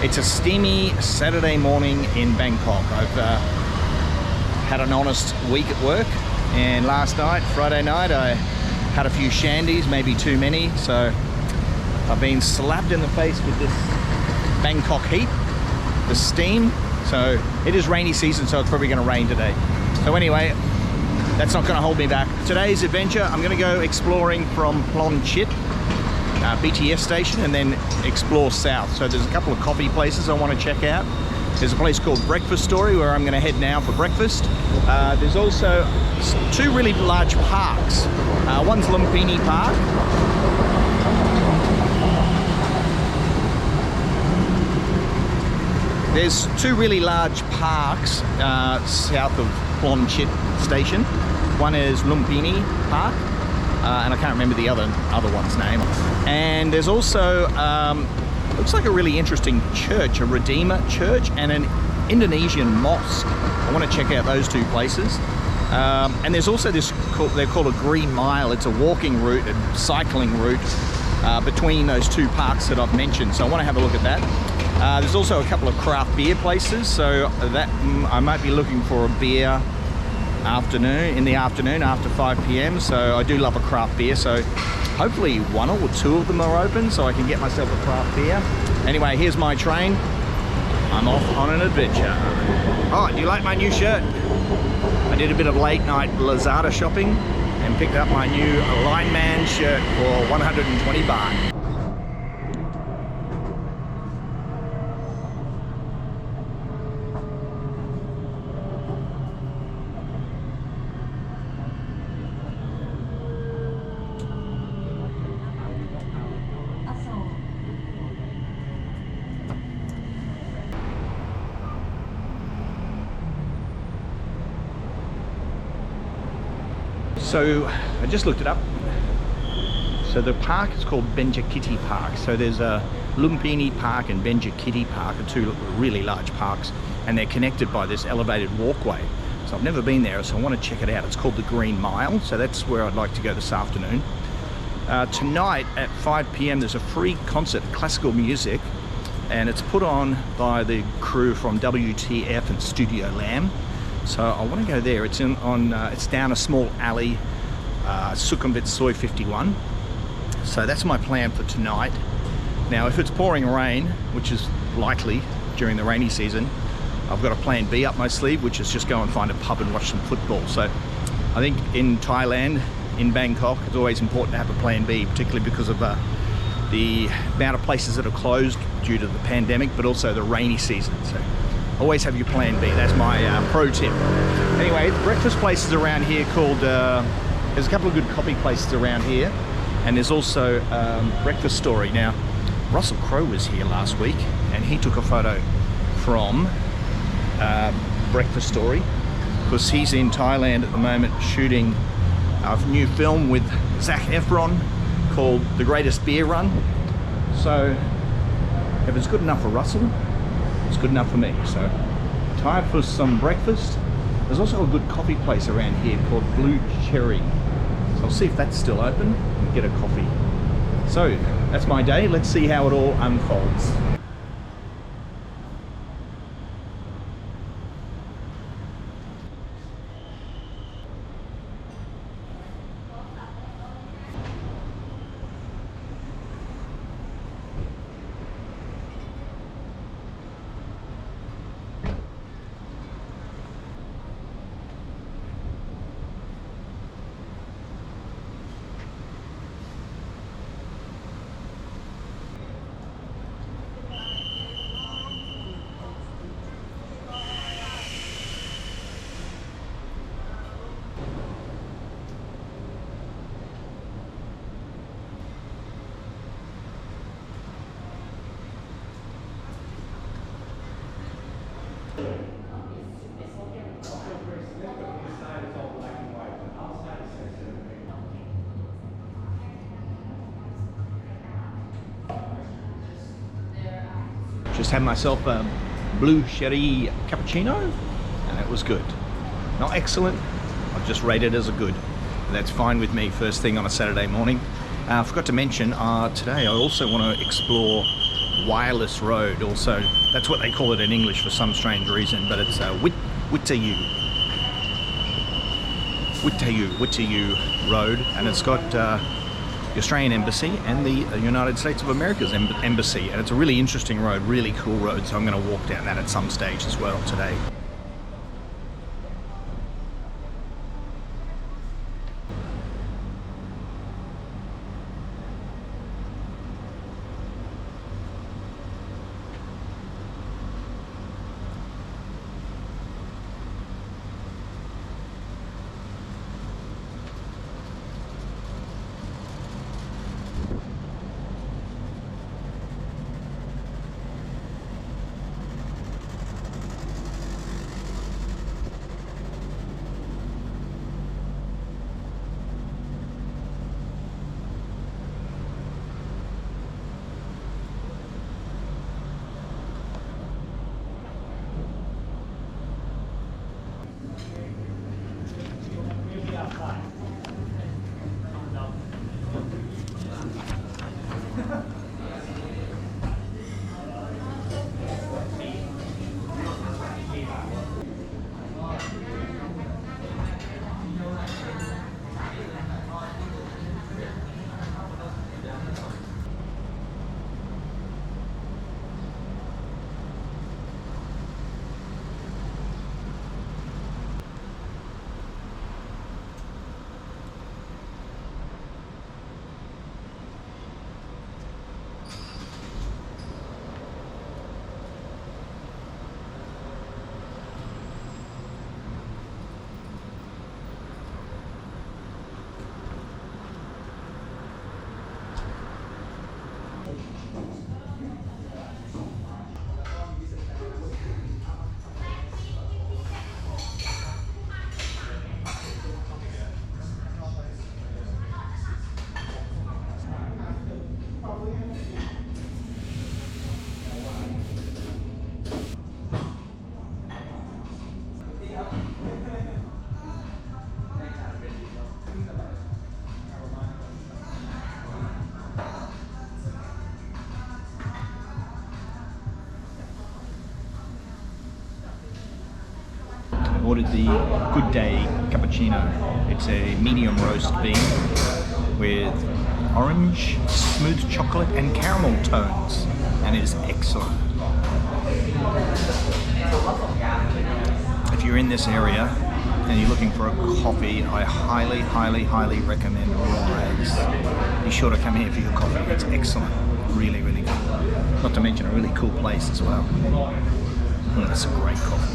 It's a steamy Saturday morning in Bangkok. I've had an honest week at work, and last night, Friday night, I had a few shandies, maybe too many, so I've been slapped in the face with this Bangkok heat, the steam. So it is rainy season, so it's probably going to rain today. So anyway, that's not going to hold me back. Today's adventure, I'm going to go exploring from Phloen Chit BTS station and then explore south. So there's a couple of coffee places I want to check out. There's a place called Breakfast Story where I'm going to head now for breakfast. There's also two really large parks. One's Lumpini Park. There's two really large parks south of Phloen Chit station. One is Lumpini Park, and I can't remember the other one's name. And there's also, looks like a really interesting church, a Redeemer church and an Indonesian mosque. I want to check out those two places. And there's also this, they're called a green mile. It's a walking route, a cycling route between those two parks that I've mentioned. So I want to have a look at that. There's also a couple of craft beer places. So that I might be looking for a beer in the afternoon after 5 p.m. So I do love a craft beer. So hopefully one or two of them are open so I can get myself a craft beer. Anyway, here's my train. I'm off on an adventure. Oh, do you like my new shirt? I did a bit of late night Lazada shopping and picked up my new lineman shirt for 120 baht. So I just looked it up. So the park is called Benjakitti Park. So there's a Lumpini Park and Benjakitti Park, are two really large parks, and they're connected by this elevated walkway. So I've never been there, so I want to check it out. It's called the Green Mile, so that's where I'd like to go this afternoon. Tonight at 5 p.m. there's a free concert, classical music, and it's put on by the crew from WTF and Studio Lamb. So I want to go there. It's it's down a small alley, Sukhumvit Soi 51. So that's my plan for tonight. Now, if it's pouring rain, which is likely during the rainy season, I've got a plan B up my sleeve, which is just go and find a pub and watch some football. So I think in Thailand, in Bangkok, it's always important to have a plan B, particularly because of the amount of places that are closed due to the pandemic, but also the rainy season. So always have your plan B. That's my pro tip. Anyway, the breakfast places around here called, there's a couple of good coffee places around here, and there's also Breakfast Story. Now, Russell Crowe was here last week, and he took a photo from Breakfast Story, because he's in Thailand at the moment shooting a new film with Zac Efron called The Greatest Beer Run. So if it's good enough for Russell, it's good enough for me. So time for some breakfast. There's also a good coffee place around here called Blue Cherry. So I'll see if that's still open and get a coffee. So that's my day. Let's see how it all unfolds. Just had myself a blue sherry cappuccino, and it was good. Not excellent, I'll just rate it as a good. That's fine with me first thing on a Saturday morning. I forgot to mention, today I also want to explore wireless road. Also, that's what they call it in English for some strange reason, but it's Witthayu Road, and it's got the Australian Embassy and the United States of America's Embassy, and it's a really interesting road, really cool road, so I'm going to walk down that at some stage as well today. Ordered the Good Day cappuccino. It's a medium roast bean with orange, smooth chocolate and caramel tones, and it is excellent. If you're in this area and you're looking for a coffee, I highly, highly, highly recommend RIZE. Be sure to come here for your coffee. It's excellent. Really, really good. Not to mention a really cool place as well. It's a great coffee.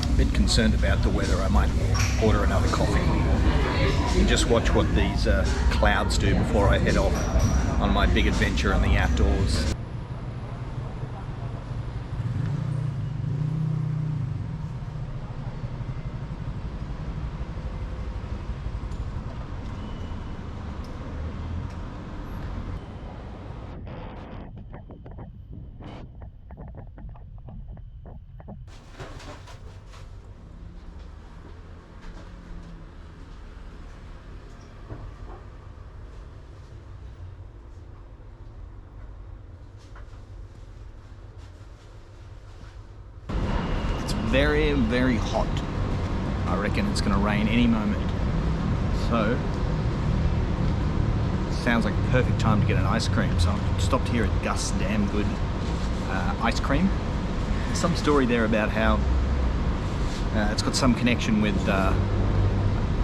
A bit concerned about the weather. I might order another coffee and just watch what these clouds do before I head off on my big adventure in the outdoors. Very, very hot. I reckon it's going to rain any moment. So, sounds like a perfect time to get an ice cream. So I'm stopped here at GUSS Damn Good Ice Cream. There's some story there about how it's got some connection with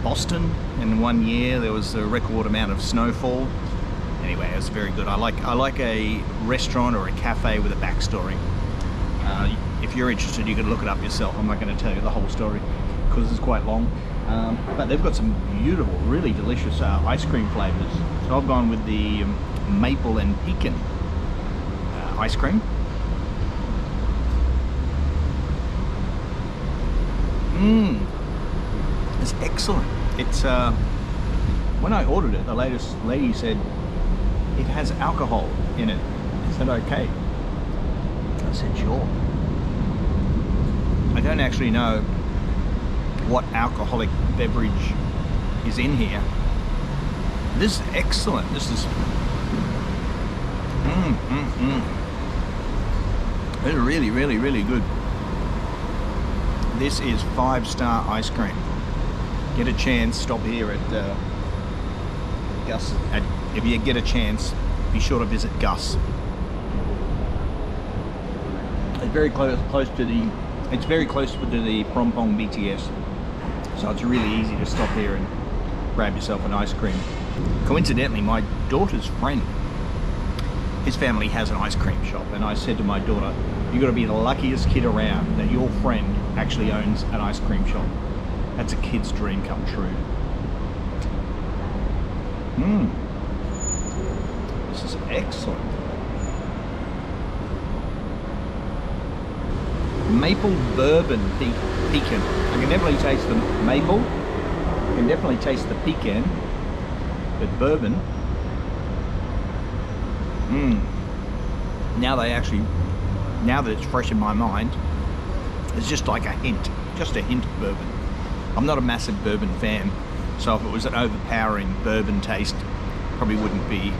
Boston. In 1 year there was a record amount of snowfall. Anyway, it's very good. I like a restaurant or a cafe with a backstory. If you're interested, you can look it up yourself. I'm not going to tell you the whole story because it's quite long. But they've got some beautiful, really delicious ice cream flavors. So I've gone with the maple and pecan ice cream. It's excellent. It's when I ordered it, the lady said it has alcohol in it. I said okay. I said sure. I don't actually know what alcoholic beverage is in here. This is excellent. This is It's really, really, really good. This is 5-star ice cream. Get a chance, stop here at GUSS. If you get a chance, be sure to visit GUSS. It's very close to the. It's very close to the Phloen BTS, so it's really easy to stop here and grab yourself an ice cream. Coincidentally, my daughter's friend, his family has an ice cream shop, and I said to my daughter, "You've got to be the luckiest kid around that your friend actually owns an ice cream shop. That's a kid's dream come true." This is excellent. Maple bourbon pecan. I can definitely taste the maple. I can definitely taste the pecan, but bourbon. Now that it's fresh in my mind, it's just like a hint of bourbon. I'm not a massive bourbon fan, so if it was an overpowering bourbon taste, probably wouldn't be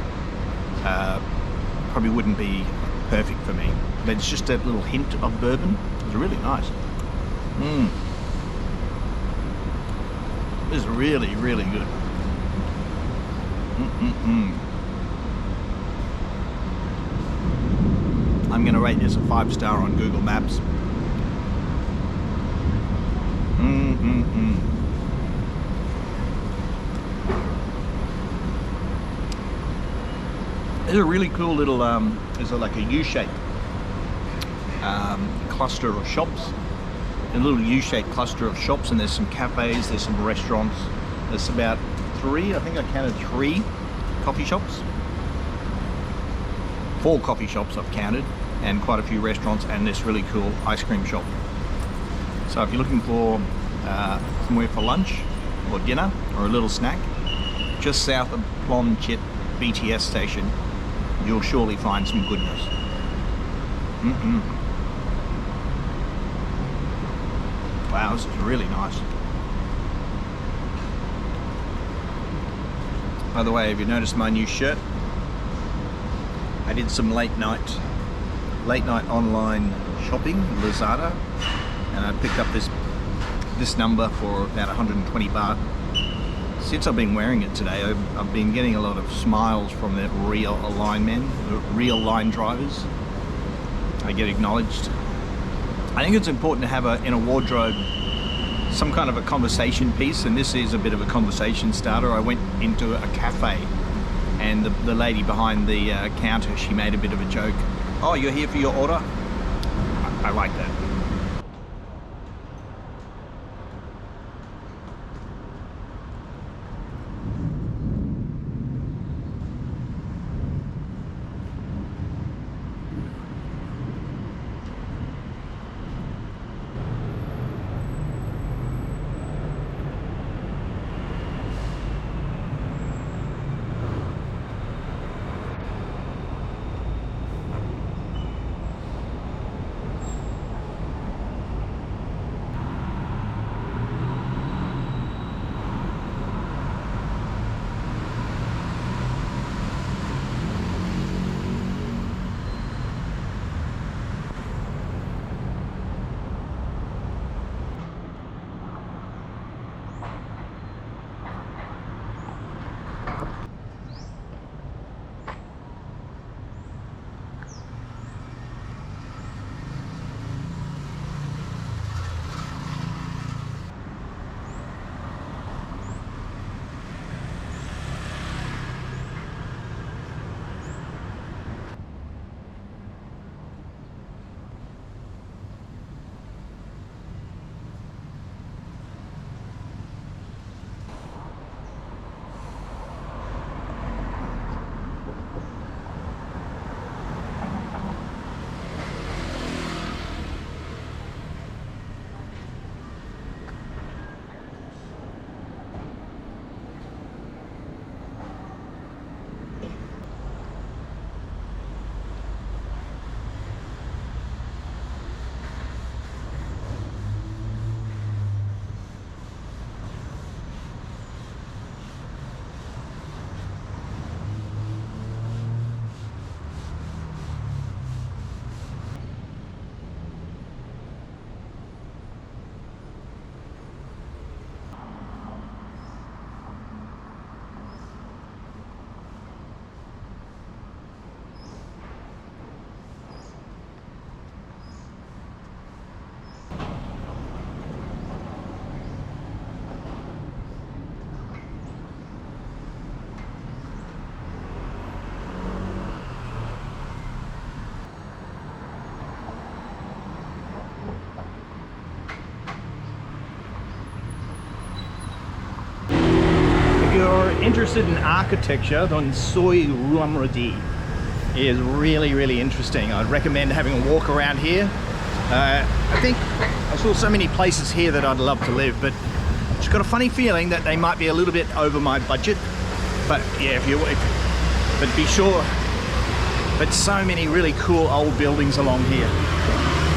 perfect for me. But it's just a little hint of bourbon. It's really nice. This is really, really good. I'm going to rate this a 5-star on Google Maps. There's a really cool little, there's like a U-shaped cluster of shops. A little U-shaped cluster of shops, and there's some cafes, there's some restaurants. There's about 3, I think I counted 3 coffee shops. 4 coffee shops I've counted, and quite a few restaurants, and this really cool ice cream shop. So if you're looking for somewhere for lunch or dinner or a little snack, just south of Phloen Chit BTS station, you'll surely find some goodness. Wow, this is really nice. By the way, have you noticed my new shirt? I did some late night online shopping, Lazada, and I picked up this number for about 120 baht. Since I've been wearing it today, I've been getting a lot of smiles from the real linemen, the real line drivers. I get acknowledged. I think it's important to have in a wardrobe some kind of a conversation piece, and this is a bit of a conversation starter. I went into a cafe, and the lady behind the counter, she made a bit of a joke. "Oh, you're here for your order?" I like that. interested in architecture, then Soi Ruamrudee is really, really interesting. I'd recommend having a walk around here. I think I saw so many places here that I'd love to live, but just got a funny feeling that they might be a little bit over my budget. But yeah, but be sure. But so many really cool old buildings along here.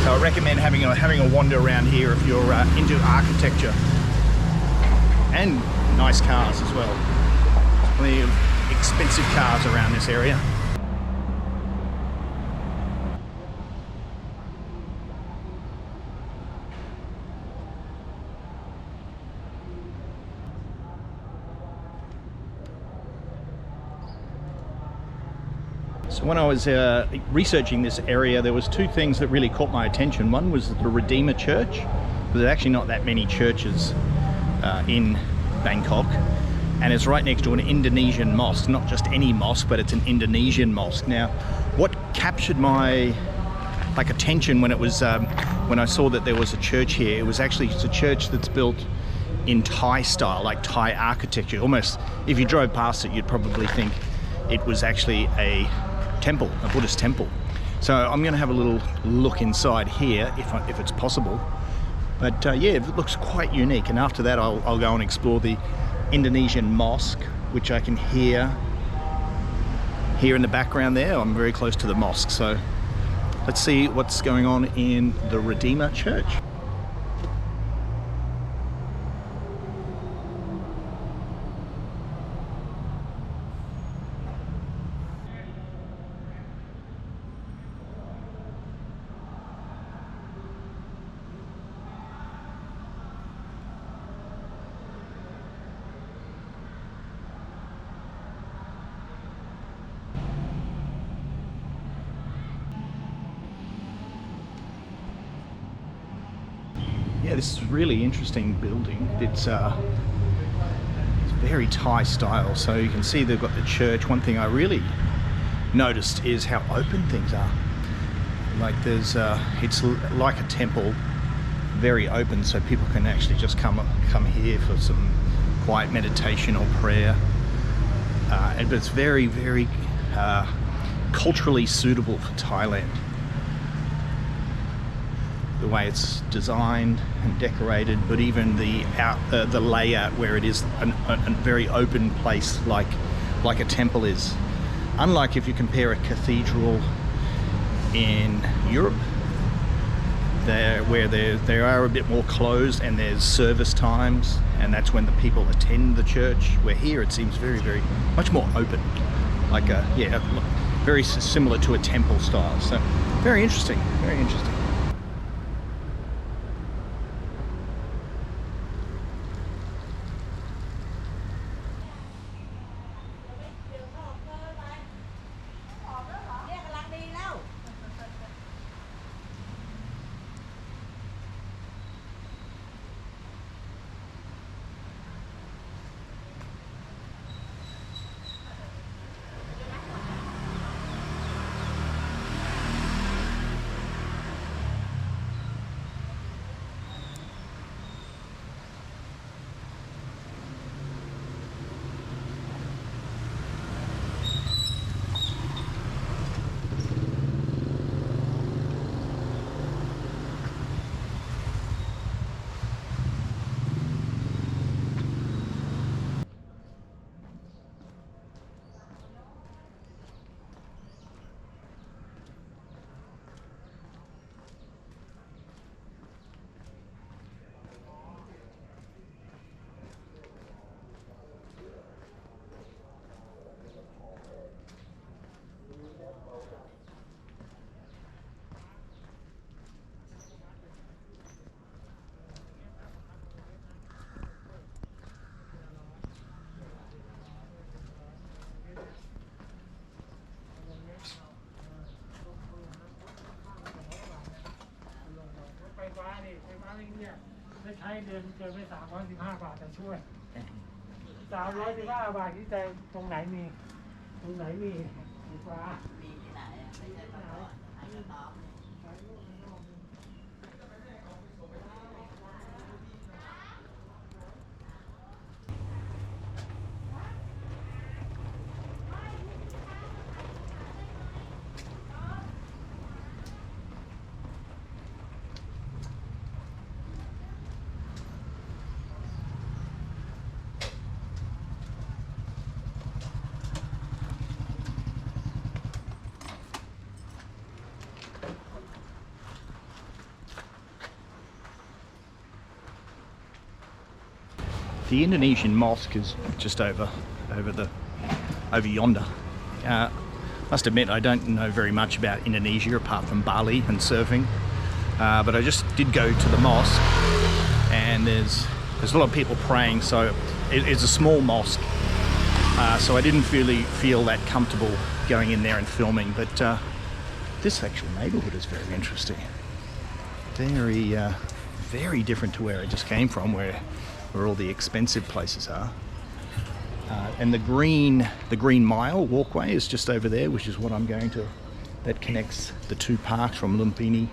So I recommend having a wander around here if you're into architecture. And nice cars as well. There's plenty of expensive cars around this area. So when I was researching this area, there was two things that really caught my attention. One was the Redeemer Church. There's actually not that many churches in Bangkok, and it's right next to an Indonesian mosque. Not just any mosque, but it's an Indonesian mosque. Now, what captured my attention when it was when I saw that there was a church here, it was actually a church that's built in Thai style, like Thai architecture. Almost, if you drove past it, you'd probably think it was actually a temple, a Buddhist temple. So I'm going to have a little look inside here if it's possible. But yeah, it looks quite unique. And after that, I'll go and explore the Indonesian Mosque, which I can hear in the background there. I'm very close to the mosque. So let's see what's going on in the Redeemer Church. Yeah, this is a really interesting building. It's very Thai style, so you can see they've got the church. One thing I really noticed is how open things are. Like it's like a temple, very open, so people can actually just come here for some quiet meditation or prayer. But it's very, very culturally suitable for Thailand. The way it's designed and decorated, but even the layout where it is a very open place, like a temple is. Unlike if you compare a cathedral in Europe, where they are a bit more closed and there's service times, and that's when the people attend the church. Where here it seems very, very much more open, like very similar to a temple style. So very interesting, very interesting. The Indonesian Mosque is just over yonder. Must admit, I don't know very much about Indonesia apart from Bali and surfing, but I just did go to the mosque, and there's a lot of people praying. So it's a small mosque, so I didn't really feel that comfortable going in there and filming. But this actual neighborhood is very interesting. Very different to where I just came from, where all the expensive places are. And the green mile walkway is just over there, which is what I'm going to. That connects the two parks from Lumphini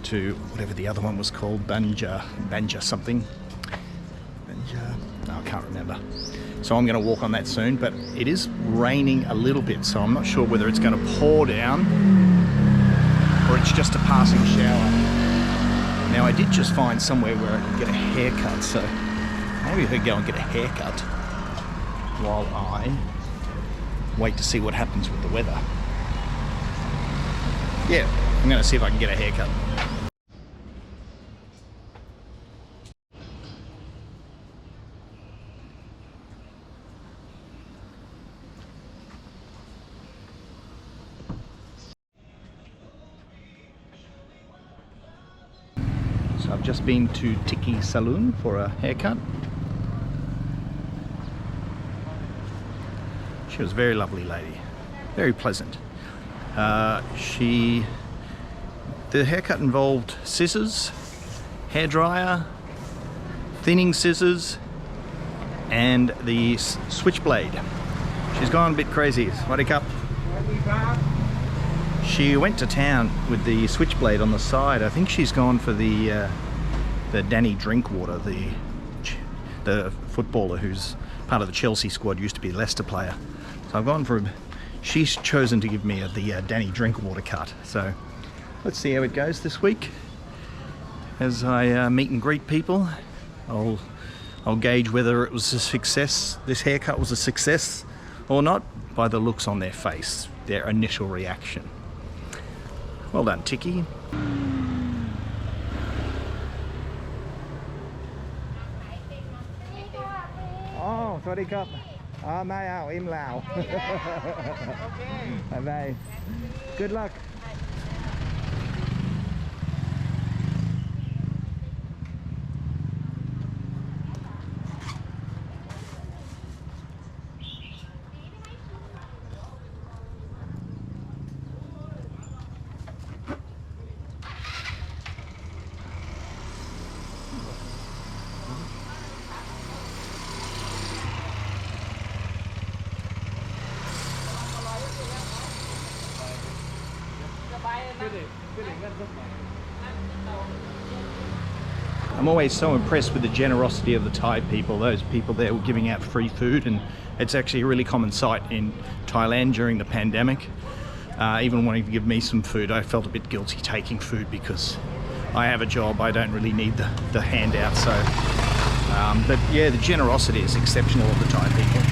to whatever the other one was called, Banja something. No, I can't remember. So I'm going to walk on that soon, but it is raining a little bit, so I'm not sure whether it's going to pour down or it's just a passing shower. Now, I did just find somewhere where I could get a haircut, so maybe I could go and get a haircut while I wait to see what happens with the weather. Yeah, I'm going to see if I can get a haircut. So I've just been to Tiki Saloon for a haircut. She was a very lovely lady, very pleasant. The haircut involved scissors, hairdryer, thinning scissors, and the switchblade. She's gone a bit crazy. Wake up. She went to town with the switchblade on the side. I think she's gone for the Danny Drinkwater, the footballer who's part of the Chelsea squad, used to be a Leicester player. So I've gone for, she's chosen to give me the Danny Drinkwater cut. So let's see how it goes this week. As I meet and greet people, I'll gauge whether it was a success, this haircut was a success or not, by the looks on their face, their initial reaction. Well done, Tiki. Oh, sorry, cup. Mai ao im Lao. Bye bye. Good luck. I'm always so impressed with the generosity of the Thai people. Those people there were giving out free food, and it's actually a really common sight in Thailand during the pandemic. Even wanting to give me some food, I felt a bit guilty taking food because I have a job, I don't really need the handout. So, but yeah, the generosity is exceptional of the Thai people.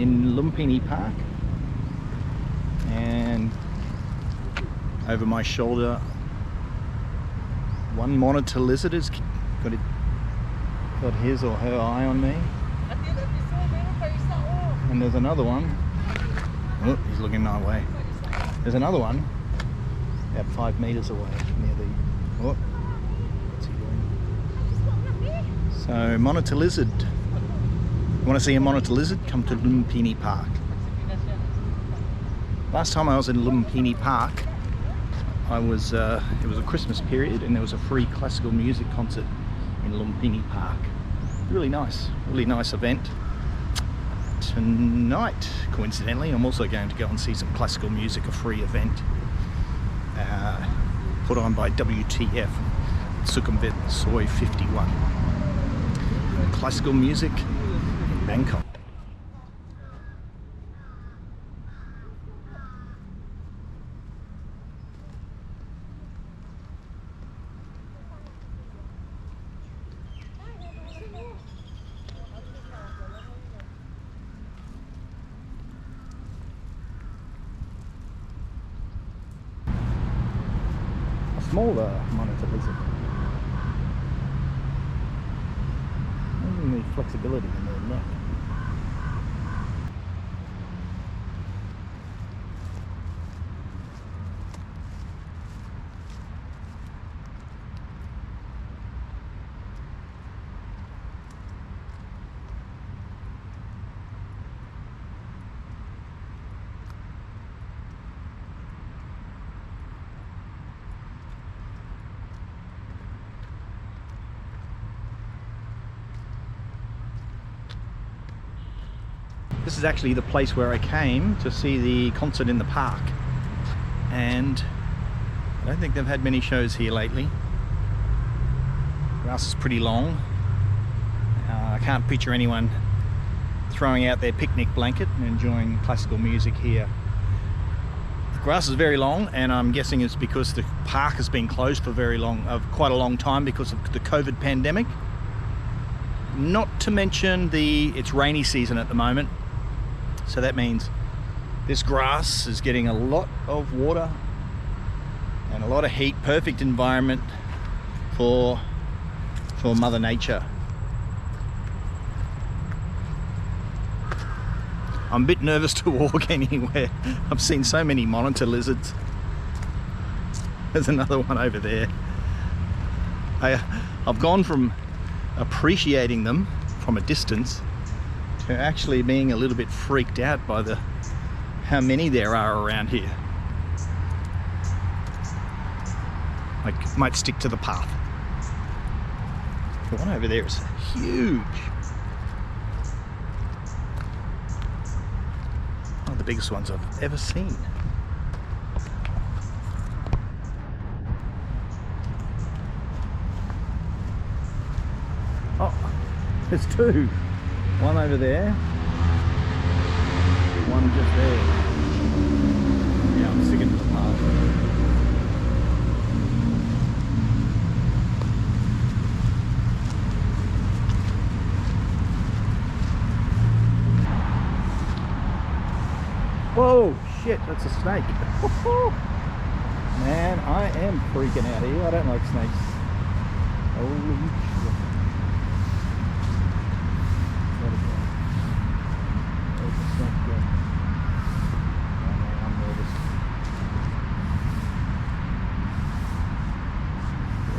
in Lumpini Park, and over my shoulder one monitor lizard has got his or her eye on me, and there's another one. Oh, he's looking my way. There's another one about 5 meters away near the... Oh, what's he doing? So, monitor lizard. You want to see a monitor lizard? Come to Lumpini Park. Last time I was in Lumpini Park, it was a Christmas period, and there was a free classical music concert in Lumpini Park. Really nice event. Tonight, coincidentally, I'm also going to go and see some classical music, a free event put on by WTF, Lᴜധᴇ W쏘ʟδs 51. Classical music in Bangkok. Smaller monitor lizard. Amazing the flexibility in their neck. This is actually the place where I came to see the concert in the park, and I don't think they've had many shows here lately. Grass is pretty long. I can't picture anyone throwing out their picnic blanket and enjoying classical music here. The grass is very long, and I'm guessing it's because the park has been closed for quite a long time because of the COVID pandemic. Not to mention it's rainy season at the moment. So that means this grass is getting a lot of water and a lot of heat. Perfect environment for Mother Nature. I'm a bit nervous to walk anywhere. I've seen so many monitor lizards. There's another one over there. I've gone from appreciating them from a distance to actually being a little bit freaked out by how many there are around here. I might stick to the path. The one over there is huge. One of the biggest ones I've ever seen. Oh, there's two. One over there, one just there. Yeah, I'm sticking to the path. Whoa, shit, that's a snake. Man, I am freaking out here. I don't like snakes. Holy shit.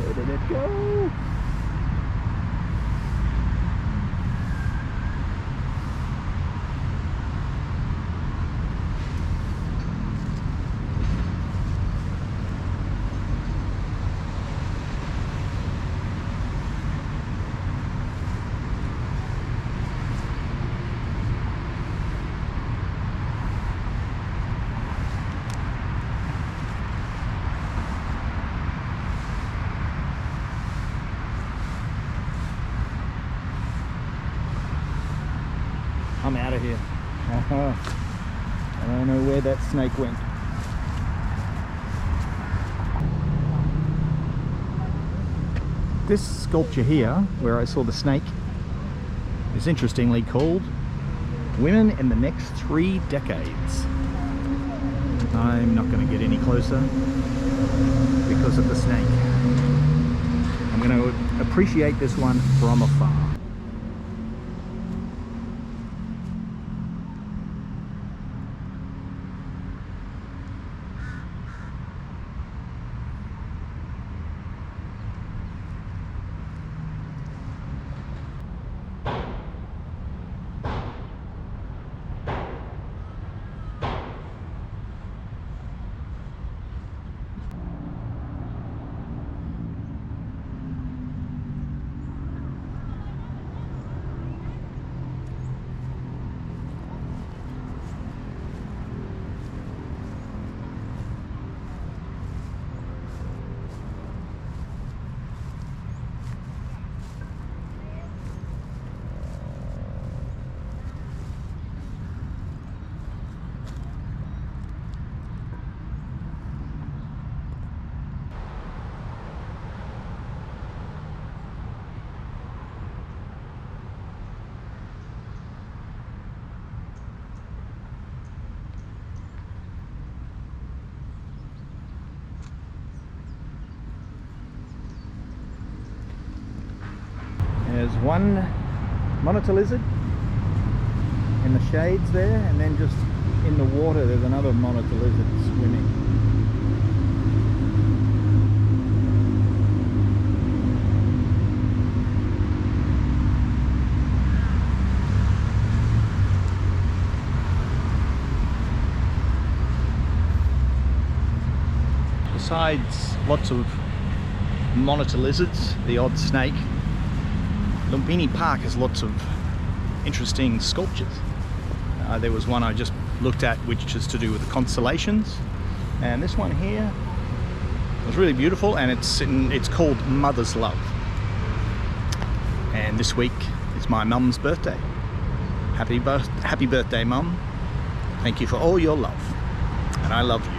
Where did it go? I'm out of here. I don't know where that snake went. This sculpture here, where I saw the snake, is interestingly called Women in the next 3 decades. I'm not going to get any closer because of the snake. I'm going to appreciate this one from afar. There's one monitor lizard in the shades there, and then just in the water there's another monitor lizard swimming. Besides lots of monitor lizards, the odd snake, Lumpini Park has lots of interesting sculptures. There was one I just looked at which is to do with the constellations, and this one here was really beautiful, and it's called Mother's Love. And this week is my mum's birthday. Happy birthday, Mum. Thank you for all your love, and I love you.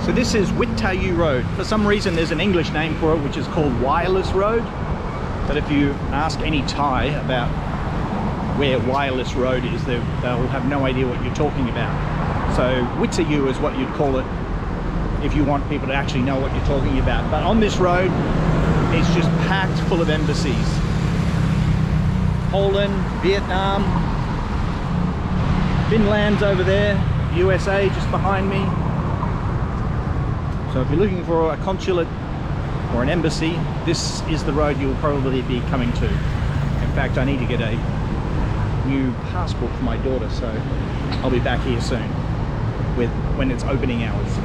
So this is Witthayu Road. For some reason there's an English name for it which is called Wireless Road. But if you ask any Thai about where Wireless Road is, they'll have no idea what you're talking about. So Witthayu is what you'd call it if you want people to actually know what you're talking about. But on this road, it's just packed full of embassies. Poland, Vietnam, Finland's over there, USA just behind me. So if you're looking for a consulate or an embassy, this is the road you'll probably be coming to. In fact, I need to get a new passport for my daughter, so I'll be back here soon when it's opening hours.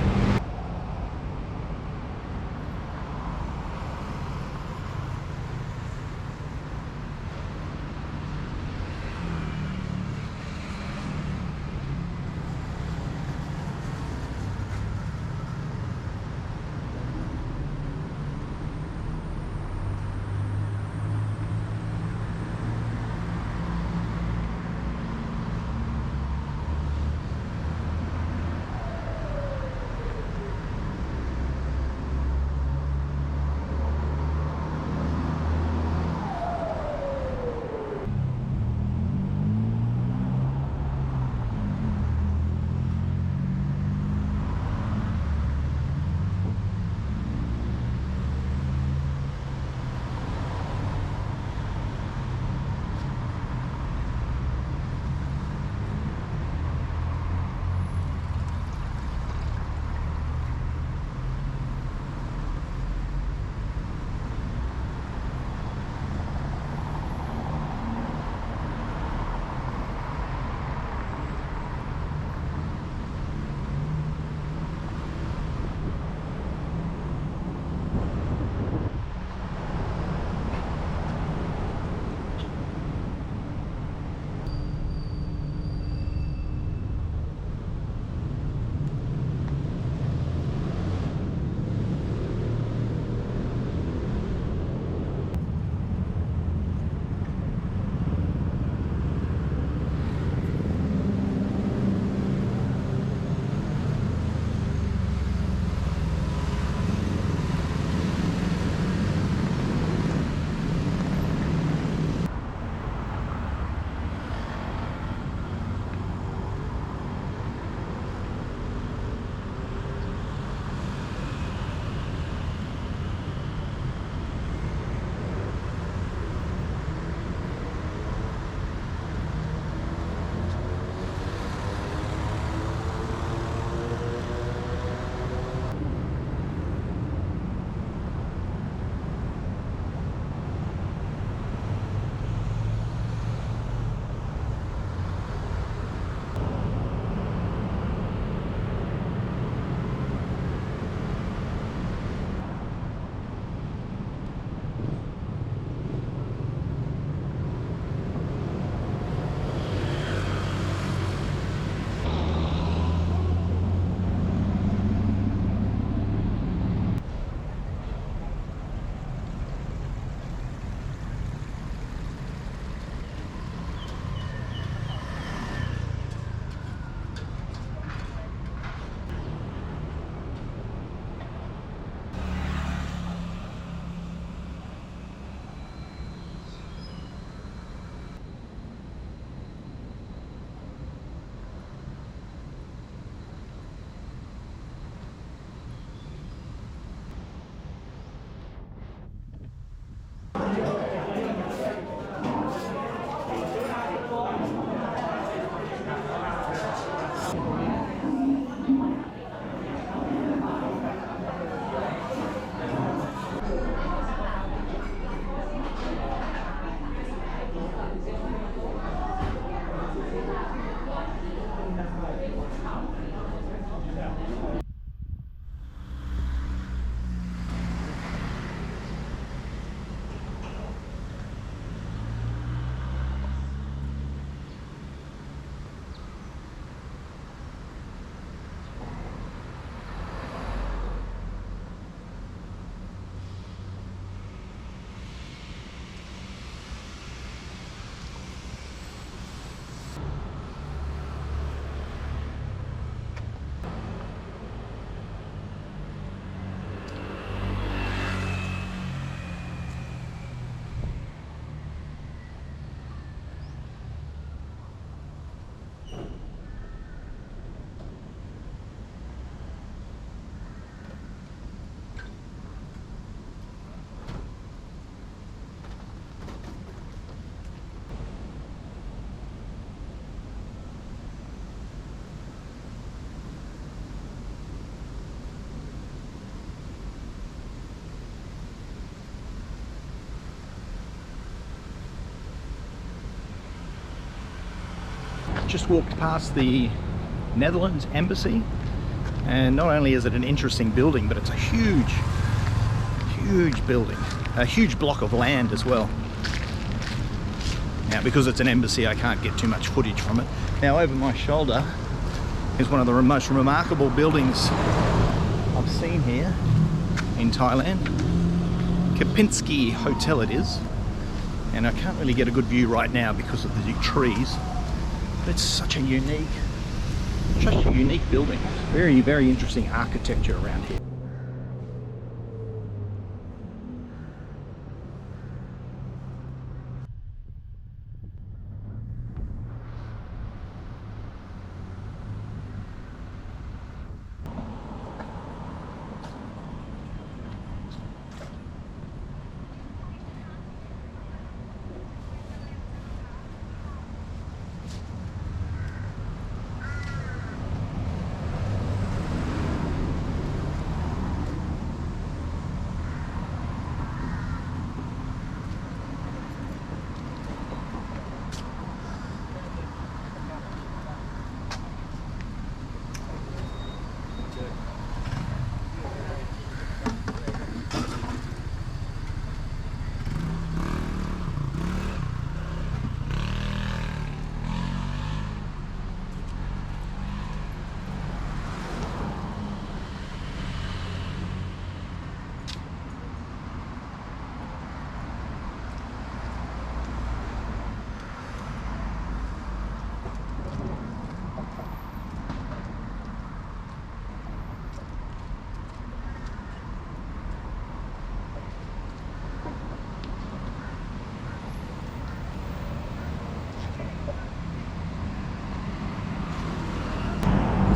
just walked past the Netherlands embassy, and not only is it an interesting building, but it's a huge building, a huge block of land as well. Now, because it's an embassy, I can't get too much footage from it. Now, over my shoulder is one of the most remarkable buildings I've seen here in Thailand. Kapinski Hotel it is, and I can't really get a good view right now because of the trees, but it's such a unique building. Very, very interesting architecture around here.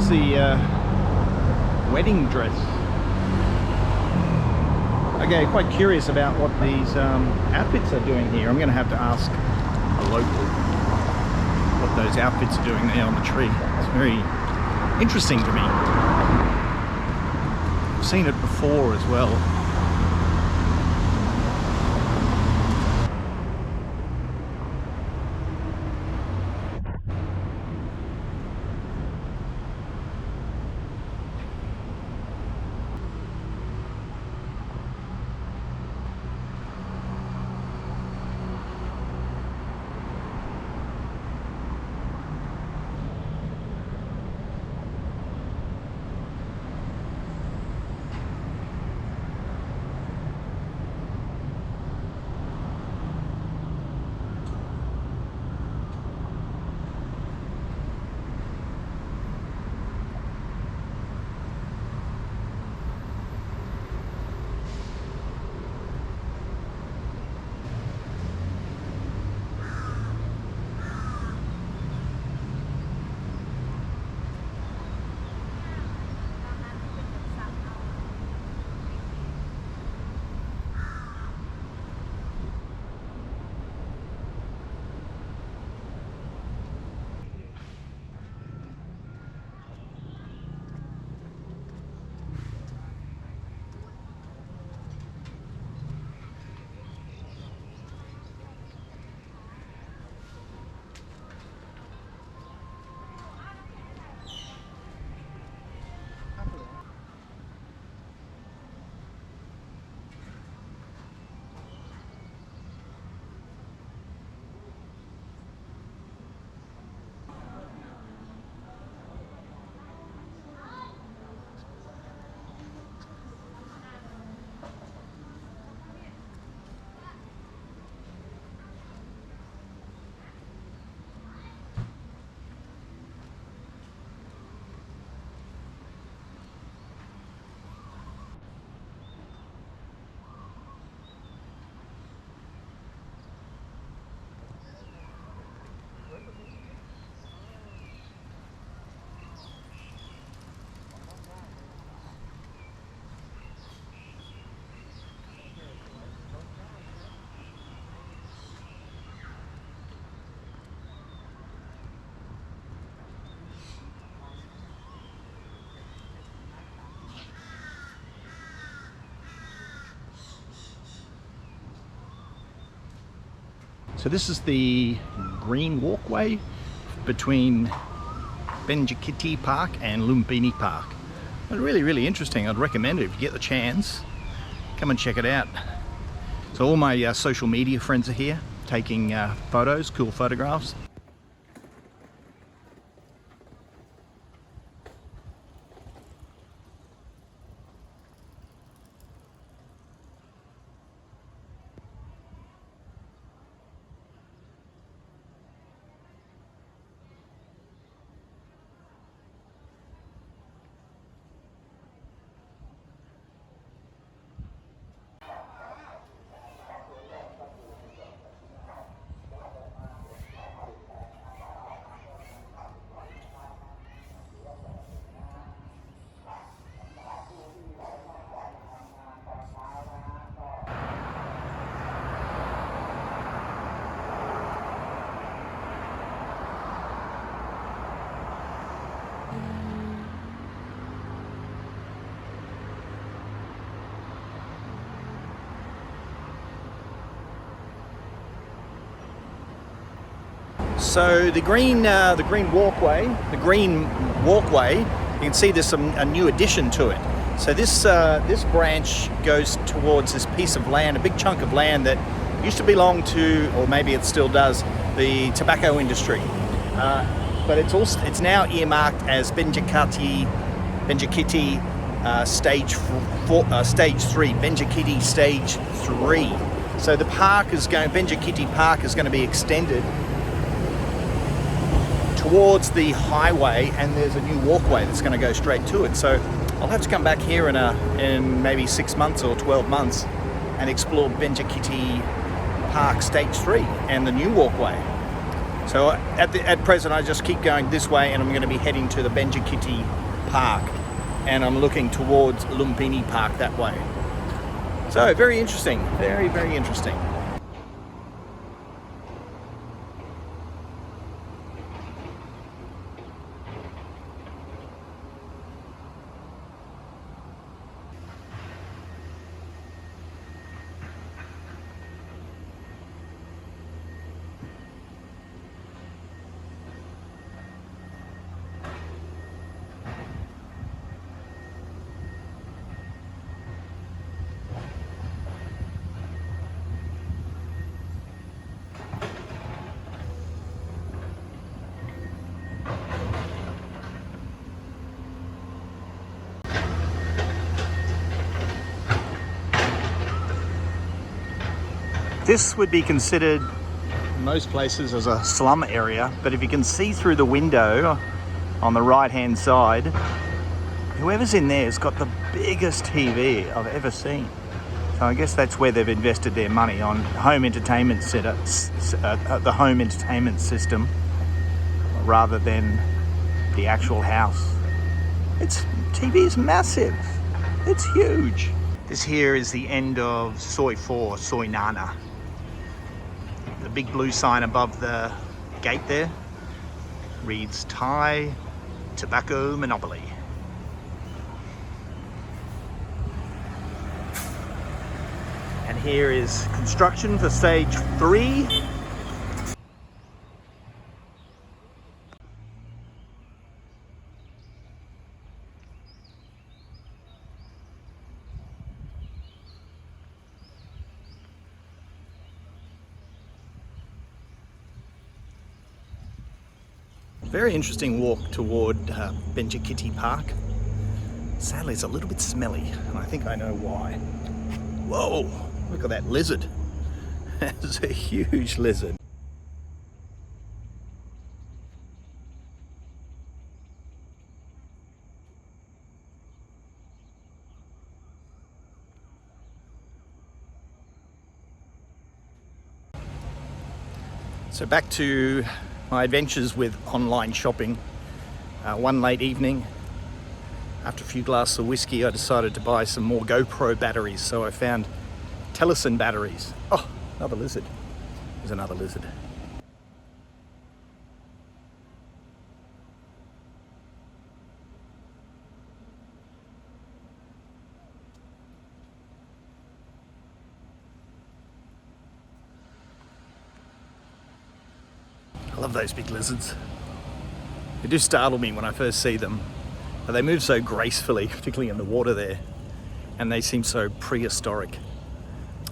The wedding dress. Okay, quite curious about what these outfits are doing here. I'm going to have to ask a local what those outfits are doing there on the tree. It's very interesting to me. I've seen it before as well. So this is the green walkway between Benjakitti Park and Lumpini Park. But really interesting. I'd recommend it if you get the chance. Come and check it out. So all my social media friends are here taking photos, cool photographs. So the green walkway, you can see there's a new addition to it. So this branch goes towards this piece of land, a big chunk of land that used to belong to, or maybe it still does, the tobacco industry. But it's now earmarked as Benjakitti stage 3, Benjakitti stage 3. So the Benjakitti Park is going to be extended towards the highway, and there's a new walkway that's going to go straight to it. So I'll have to come back here in maybe 6 months or 12 months and explore Benjakitti Park Stage 3 and the new walkway. So at present I just keep going this way, and I'm going to be heading to the Benjakitti Park, and I'm looking towards Lumpini Park that way. So very interesting, very interesting. This would be considered in most places as a slum area, but if you can see through the window on the right hand side, whoever's in there has got the biggest TV I've ever seen. So I guess that's where they've invested their money, on home entertainment the home entertainment system, rather than the actual house. TV is massive. It's huge. This here is the end of Soi 4, Soi Nana. The big blue sign above the gate there reads Thai Tobacco Monopoly. And here is construction for stage 3. Very interesting walk toward Benjakitti Park. Sadly, it's a little bit smelly, and I think I know why. Whoa, look at that lizard. That's a huge lizard. So back to my adventures with online shopping. One late evening, after a few glasses of whiskey, I decided to buy some more GoPro batteries. So I found Sarasin batteries. Oh, another lizard. There's another lizard. I love those big lizards. They do startle me when I first see them, but they move so gracefully, particularly in the water there, and they seem so prehistoric.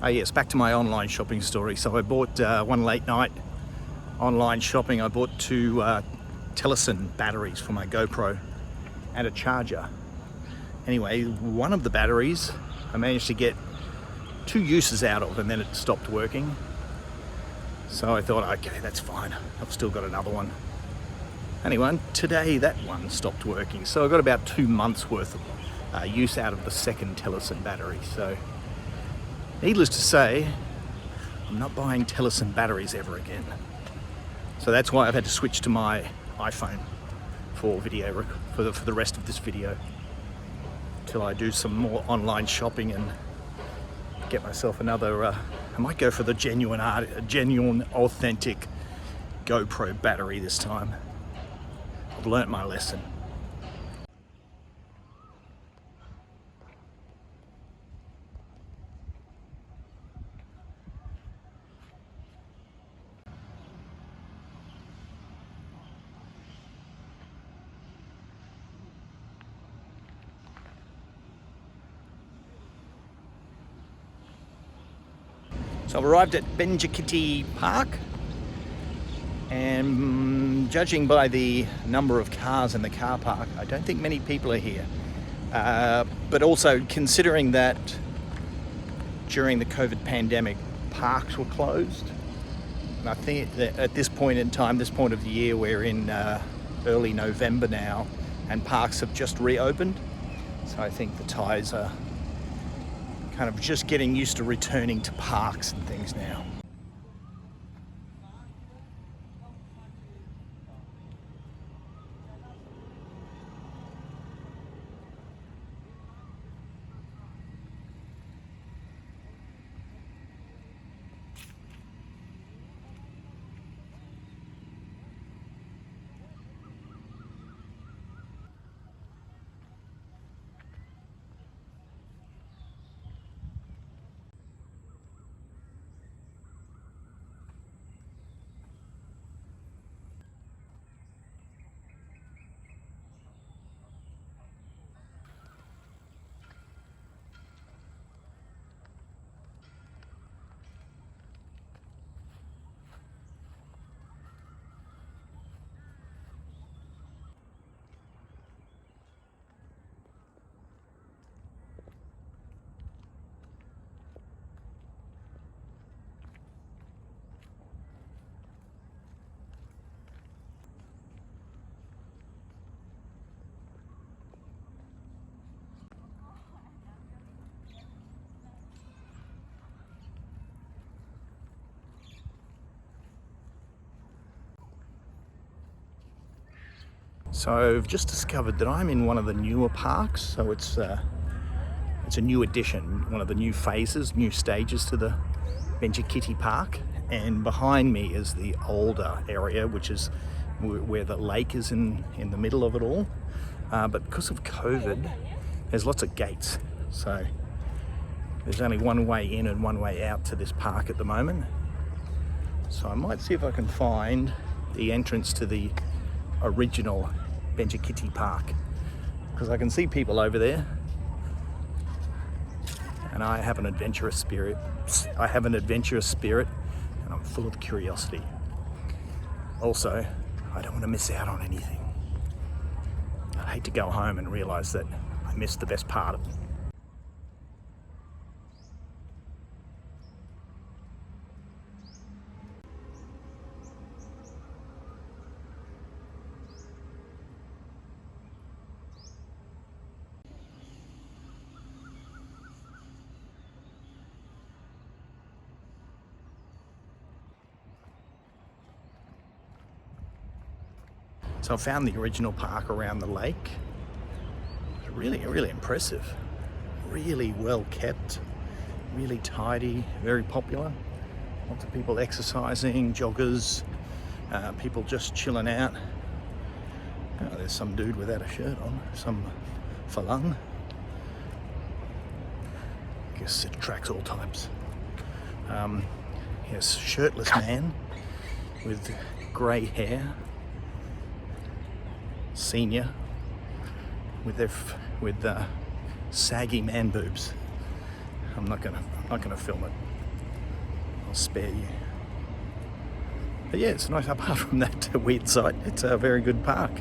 Oh yes, back to my online shopping story. So I bought one late night online shopping. I bought two THAILAND batteries for my GoPro and a charger. Anyway, one of the batteries I managed to get 2 uses out of, and then it stopped working. So I thought, okay, that's fine. I've still got another one. Anyway, today that one stopped working. So I got about 2 months worth of use out of the second THAILAND battery. So needless to say, I'm not buying THAILAND batteries ever again. So that's why I've had to switch to my iPhone for video, for the rest of this video, till I do some more online shopping and get myself another, I might go for the genuine authentic GoPro battery this time. I've learnt my lesson. So I've arrived at Benjakitti Park, and judging by the number of cars in the car park, I don't think many people are here. But also considering that during the COVID pandemic, parks were closed. And I think that at this point in time, this point of the year, we're in early November now, and parks have just reopened. So I think the Thais are kind of just getting used to returning to parks and things now. So I've just discovered that I'm in one of the newer parks. So it's a new addition, one of the new phases, new stages to the Benjakitti Park. And behind me is the older area, which is where the lake is in the middle of it all. But because of COVID, there's lots of gates. So there's only one way in and one way out to this park at the moment. So I might see if I can find the entrance to the original Benjakitti Park, because I can see people over there, and I have an adventurous spirit. And I'm full of curiosity. Also, I don't want to miss out on anything. I hate to go home and realise that I missed the best part of it. So I found the original park around the lake. Really impressive. Really well kept, really tidy, very popular. Lots of people exercising, joggers, people just chilling out. Oh, there's some dude without a shirt on, some Phloen. Guess it attracts all types. Yes, shirtless man with grey hair. senior with their saggy man boobs. I'm not gonna film it. I'll spare you. But yeah, it's nice. Apart from that weird sight, it's a very good park.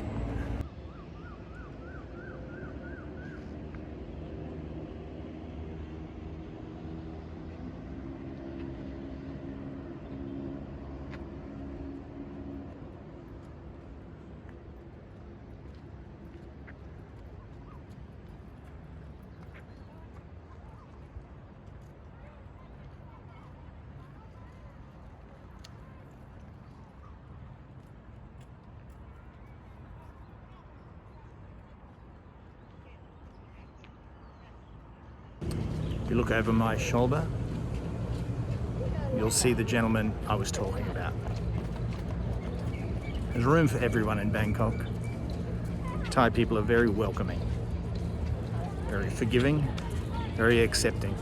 If you look over my shoulder, you'll see the gentleman I was talking about. There's room for everyone in Bangkok. Thai people are very welcoming, very forgiving, very accepting.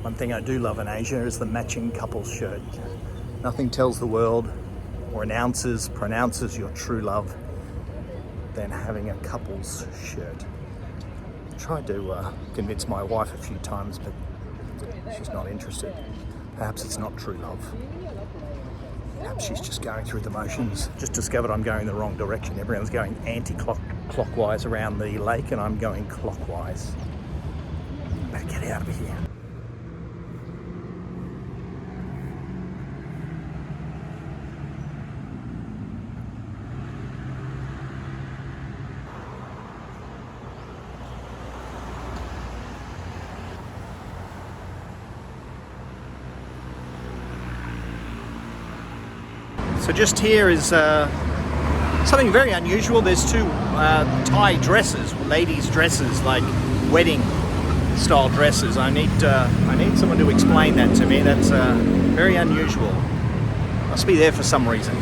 One thing I do love in Asia is the matching couples shirt. Nothing tells the world or pronounces your true love than having a couples shirt. I tried to convince my wife a few times, but she's not interested. Perhaps it's not true love. Perhaps she's just going through the motions. Just discovered I'm going the wrong direction. Everyone's going anti-clockwise around the lake and I'm going clockwise. Better get out of here. So just here is something very unusual. There's two Thai dresses, ladies' dresses, like wedding style dresses. I need someone to explain that to me. That's very unusual. Must be there for some reason.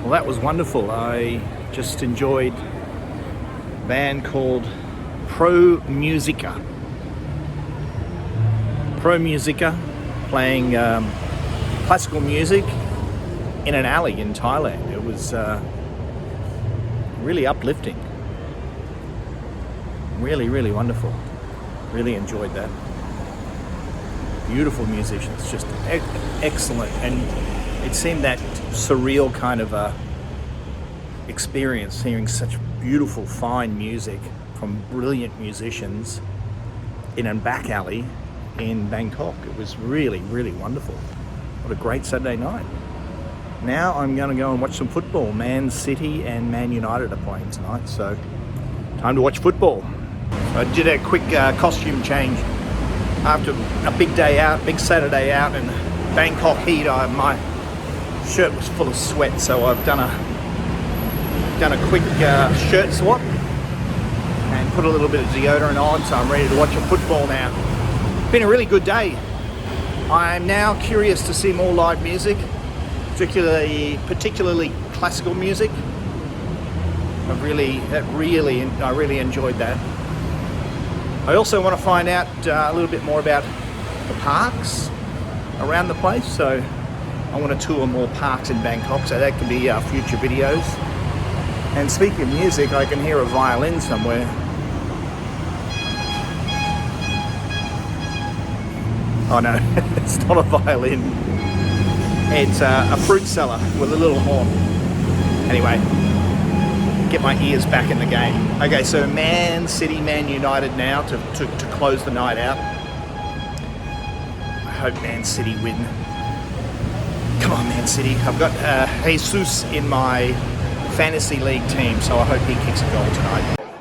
Well, that was wonderful. I just enjoyed a band called Pro Musica. Pro Musica playing classical music in an alley in Thailand. It was really uplifting. Really, really wonderful. Really enjoyed that. Beautiful musicians, just excellent. And it seemed that surreal kind of experience, hearing such beautiful, fine music from brilliant musicians in a back alley in Bangkok. It was really, really wonderful. What a great Saturday night. Now I'm going to go and watch some football. Man City and Man United are playing tonight, so time to watch football. So I did a quick costume change after a big day out, big Saturday out in Bangkok heat. My shirt was full of sweat, so I've done a quick shirt swap and put a little bit of deodorant on, so I'm ready to watch a football now. Been a really good day. I'm now curious to see more live music, particularly classical music. I really enjoyed that. I also want to find out a little bit more about the parks around the place, so I want to tour more parks in Bangkok, so that can be future videos. And speaking of music, I can hear a violin somewhere. Oh no, it's not a violin. It's a fruit cellar with a little horn. Anyway, get my ears back in the game. Okay, so Man City, Man United now to close the night out. I hope Man City win. Come on, Man City. I've got Jesus in my fantasy league team, so I hope he kicks a goal tonight.